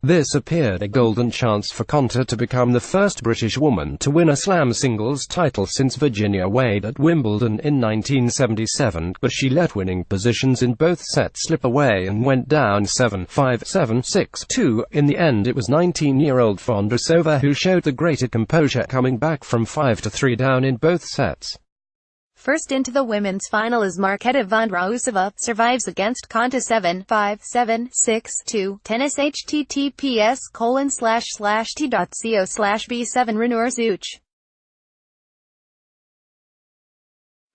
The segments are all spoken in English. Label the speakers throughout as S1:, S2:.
S1: This appeared a golden chance for Konta to become the first British woman to win a Slam singles title since Virginia Wade at Wimbledon in 1977, but she let winning positions in both sets slip away and went down 7-5, 7-6-2. In the end, it was 19-year-old Vondrousova who showed the greater composure, coming back from 5-3 down in both sets.
S2: First into the women's final is Marketa Vondrousova, survives against Konta 7-5, 7-6-2. Tennis https://t.co/b7renoursouch.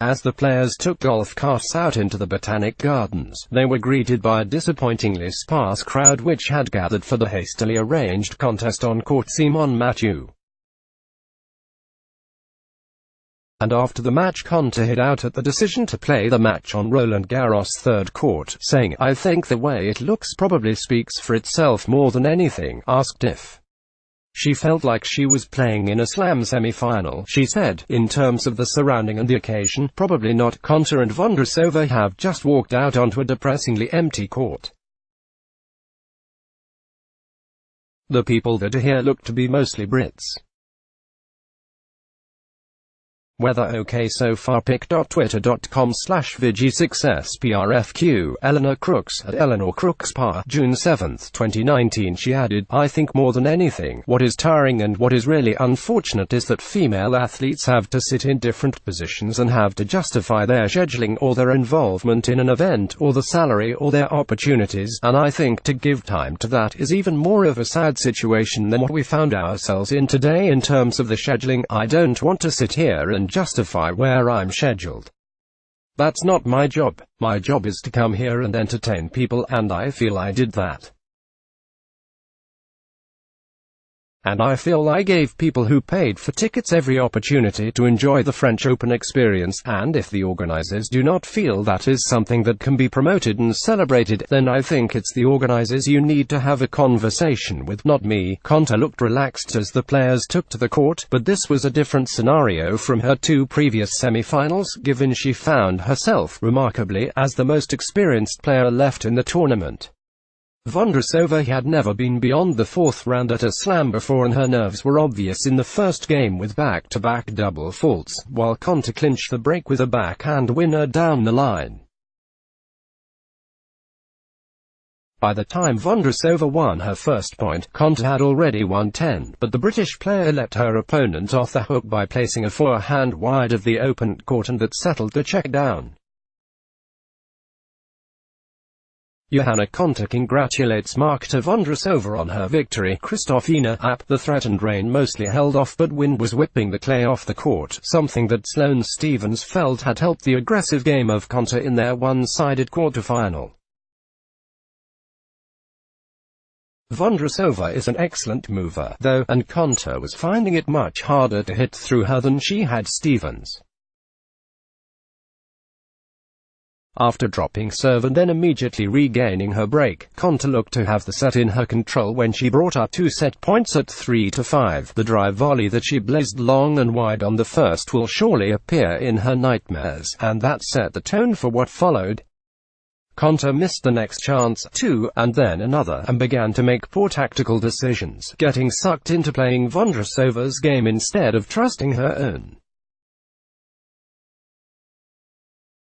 S1: As the players took golf carts out into the Botanic Gardens, they were greeted by a disappointingly sparse crowd which had gathered for the hastily arranged contest on court Simon Mathieu. And after the match, Konta hid out at the decision to play the match on Roland Garros' third court, saying, "I think the way it looks probably speaks for itself more than anything." Asked if she felt like she was playing in a Slam semi-final, she said, "In terms of the surrounding and the occasion, probably not." Konta and Vondrousova have just walked out onto a depressingly empty court. The people that are here look to be mostly Brits. Weather okay so far. pic.twitter.com/vigi6sprfq. Eleanor Crooks at Eleanor Crooks Pa, June 7, 2019. She added, "I think more than anything, what is tiring and what is really unfortunate is that female athletes have to sit in different positions and have to justify their scheduling or their involvement in an event or the salary or their opportunities, and I think to give time to that is even more of a sad situation than what we found ourselves in today in terms of the scheduling. I don't want to sit here and justify where I'm scheduled. That's not my job. My job is to come here and entertain people, and I feel I did that. And I feel I gave people who paid for tickets every opportunity to enjoy the French Open experience, and if the organizers do not feel that is something that can be promoted and celebrated, then I think it's the organizers you need to have a conversation with, not me." Konta looked relaxed as the players took to the court, but this was a different scenario from her two previous semi-finals, given she found herself, remarkably, as the most experienced player left in the tournament. Vondrousova had never been beyond the fourth round at a Slam before, and her nerves were obvious in the first game with back-to-back double faults, while Konta clinched the break with a backhand winner down the line. By the time Vondrousova won her first point, Konta had already won 10, but the British player let her opponent off the hook by placing a forehand wide of the opponent court, and that settled the check down. Johanna Konta congratulates Marketa Vondrousova on her victory. Kristofina App. The threatened rain mostly held off, but wind was whipping the clay off the court, something that Sloane Stephens felt had helped the aggressive game of Konta in their one-sided quarterfinal. Vondrousova is an excellent mover, though, and Konta was finding it much harder to hit through her than she had Stephens. After dropping serve and then immediately regaining her break, Konta looked to have the set in her control when she brought up two set points at 3-5. The drive volley that she blazed long and wide on the first will surely appear in her nightmares, and that set the tone for what followed. Konta missed the next chance, too, and then another, and began to make poor tactical decisions, getting sucked into playing Vondrousova's game instead of trusting her own.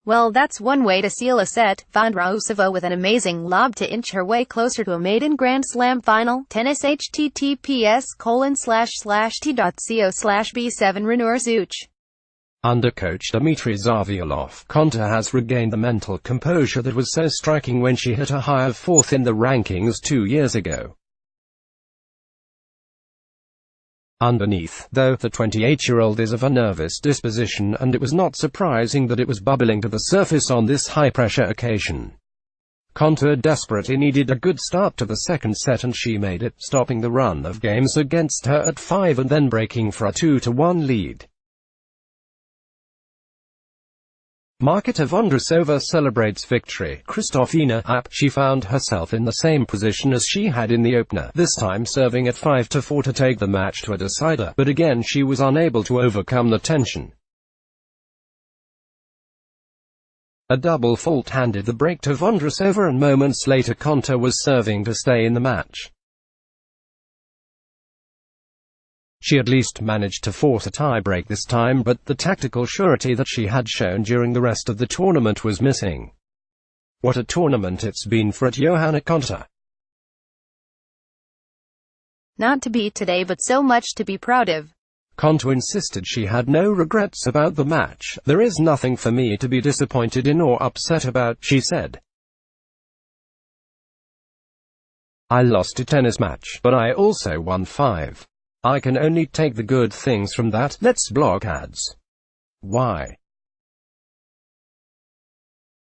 S2: Well, that's one way to seal a set. Vondrousova with an amazing lob to inch her way closer to a maiden Grand Slam final. Tennis https://t.co/b7renoursouch.
S1: Under coach Dmitry Zaviolov, Konta has regained the mental composure that was so striking when she hit a high of fourth in the rankings 2 years ago. Underneath, though, the 28-year-old is of a nervous disposition, and it was not surprising that it was bubbling to the surface on this high-pressure occasion. Konta desperately needed a good start to the second set, and she made it, stopping the run of games against her at 5 and then breaking for a 2-1 lead. Marketa Vondrousova celebrates victory. Kristofina App. She found herself in the same position as she had in the opener, this time serving at 5-4 to take the match to a decider, but again she was unable to overcome the tension. A double fault handed the break to Vondrousova, and moments later Konta was serving to stay in the match. She at least managed to force a tie-break this time, but the tactical surety that she had shown during the rest of the tournament was missing. What a tournament it's been for Johanna Konta.
S2: Not to beat today, but so much to be proud of.
S1: Konta insisted she had no regrets about the match. "There is nothing for me to be disappointed in or upset about," she said. "I lost a tennis match, but I also won 5. I can only take the good things from that. Let's block ads. Why?